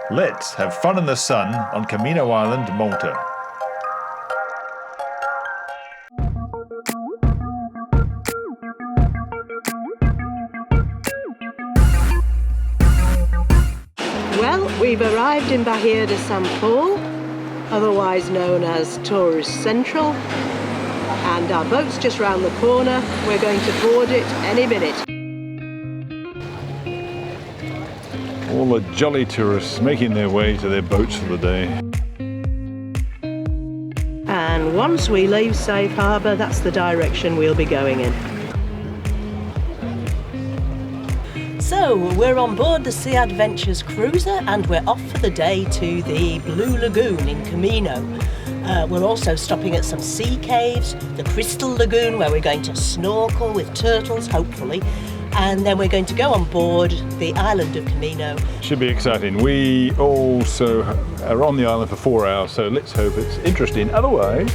Let's have fun in the sun on Comino Island, Malta. Well, we've arrived in Bahia de San Paul, otherwise known as Tourist Central, and our boat's just round the corner. We're going to board it any minute. All the jolly tourists making their way to their boats for the day. And once we leave Safe Harbour, that's the direction we'll be going in. So, we're on board the Sea Adventures cruiser and we're off for the day to the Blue Lagoon in Comino. We're also stopping at some sea caves, the Crystal Lagoon where we're going to snorkel with turtles, hopefully, and then we're going to go on board the island of Comino. Should be exciting. We also are on the island for 4 hours, so let's hope it's interesting. Otherwise,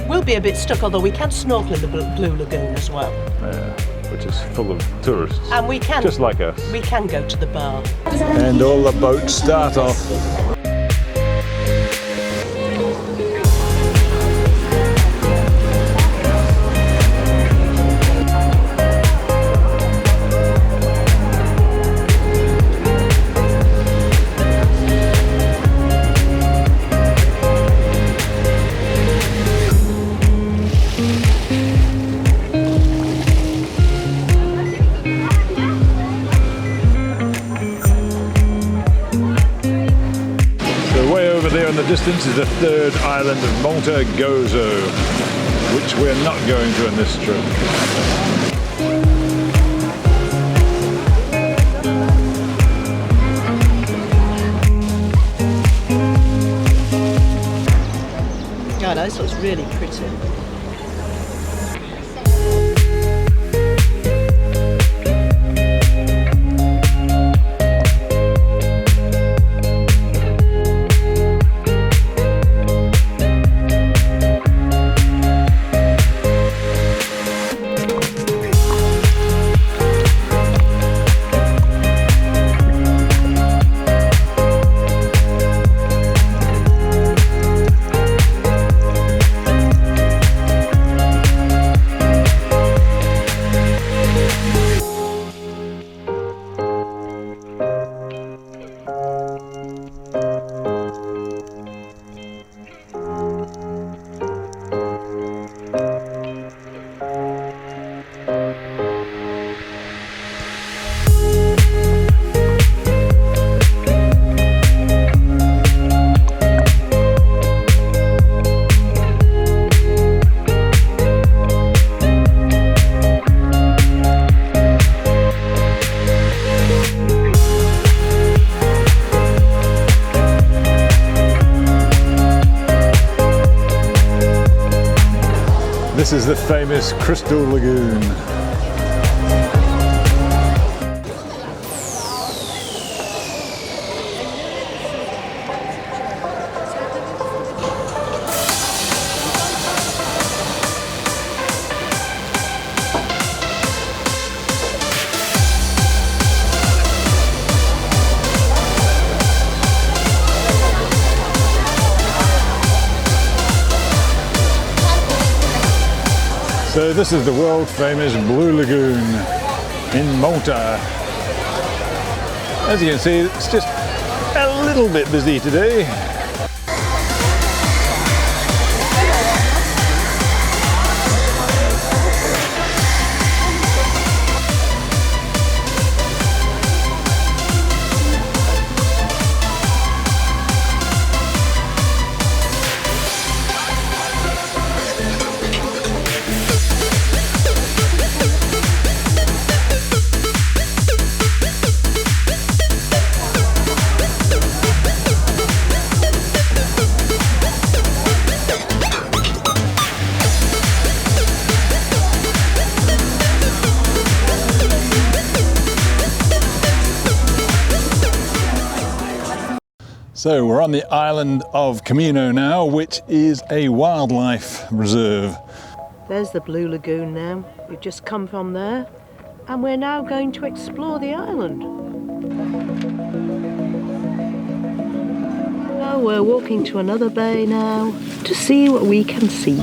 we'll be a bit stuck, although we can snorkel in the Blue Lagoon as well. Yeah, which is full of tourists, and we can, just like us. We can go to the bar. And all the boats start off. There in the distance is the third island of Malta and Gozo, which we're not going to on this trip. God, this looks really pretty. This is the famous Crystal Lagoon. So this is the world famous Blue Lagoon in Malta. As you can see, it's just a little bit busy today. So we're on the island of Comino now, which is a wildlife reserve. There's the Blue Lagoon now. We've just come from there and we're now going to explore the island. So we're walking to another bay now to see what we can see.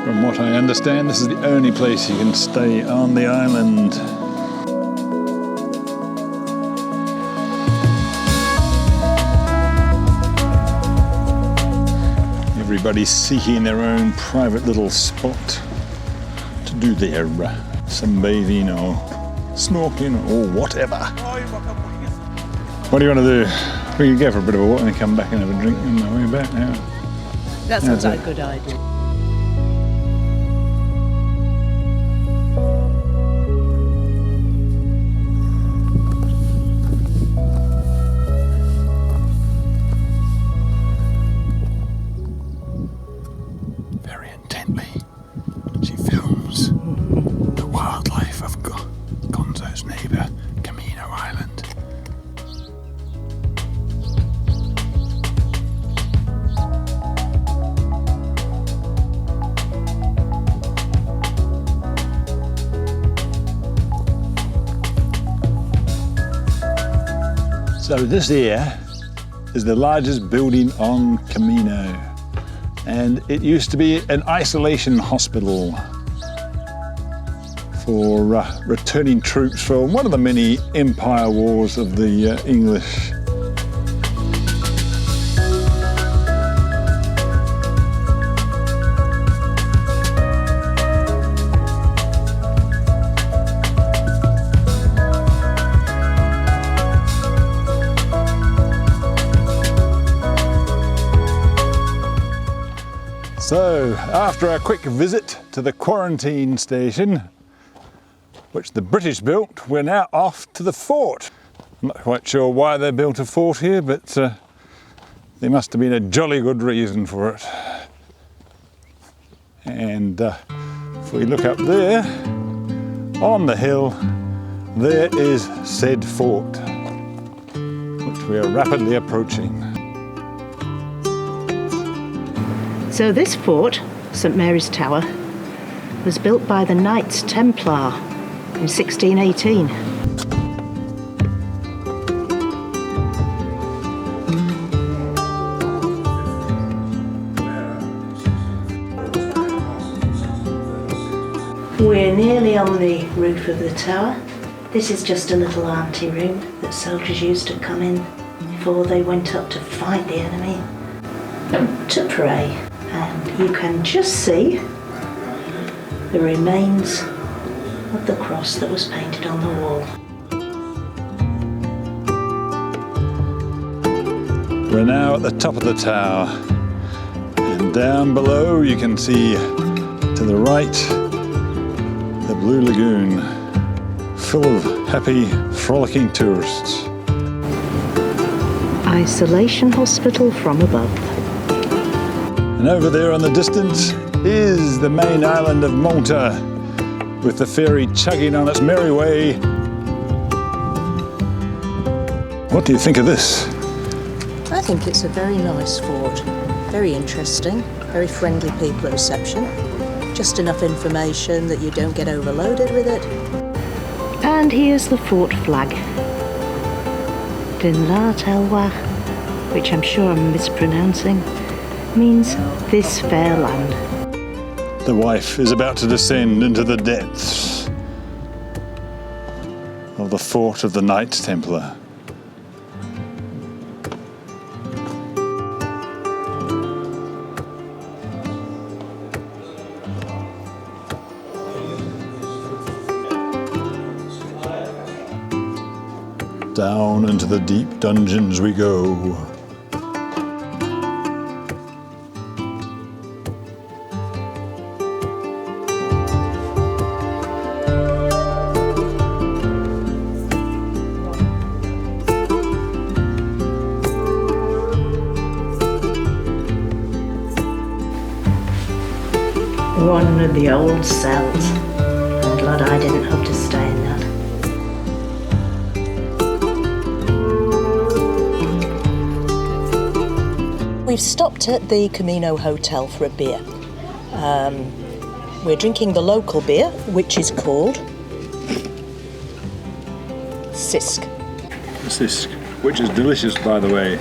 From what I understand, this is the only place you can stay on the island. Everybody's seeking their own private little spot to do their sunbathing or snorkeling or whatever. What do you want to do? We can go for a bit of a walk and then come back and have a drink on the way back now. That sounds like a good idea. Very intently, she films the wildlife of Gonzo's neighbour, Comino Island. So this here is the largest building on Comino, and it used to be an isolation hospital for returning troops from one of the many empire wars of the English. So, after a quick visit to the quarantine station, which the British built, we're now off to the fort. I'm not quite sure why they built a fort here, but there must have been a jolly good reason for it. And if we look up there, on the hill, there is said fort, which we are rapidly approaching. So this fort, St Mary's Tower, was built by the Knights Templar in 1618. We're nearly on the roof of the tower. This is just a little ante-room that soldiers used to come in before they went up to fight the enemy, to pray. And you can just see the remains of the cross that was painted on the wall. We're now at the top of the tower, and down below you can see to the right the Blue Lagoon, full of happy, frolicking tourists. Isolation hospital from above. And over there on the distance is the main island of Malta, with the ferry chugging on its merry way. What do you think of this? I think it's a very nice fort. Very interesting, very friendly people at reception. Just enough information that you don't get overloaded with it. And here's the fort flag. Dinlatelwa, which I'm sure I'm mispronouncing, means this fair land. The wife is about to descend into the depths of the fort of the Knights Templar. Down into the deep dungeons we go. One of the old cells. I'm glad I didn't have to stay in that. We've stopped at the Comino Hotel for a beer. We're drinking the local beer, which is called Sisk. Sisk, which is delicious, by the way.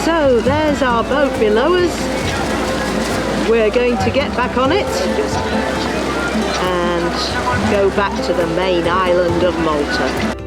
So there's our boat below us. We're going to get back on it and go back to the main island of Malta.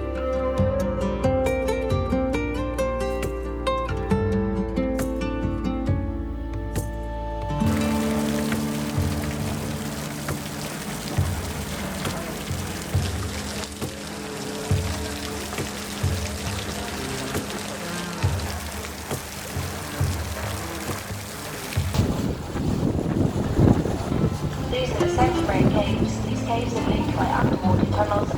These are the Sanctuary Caves. These caves are linked by underwater tunnels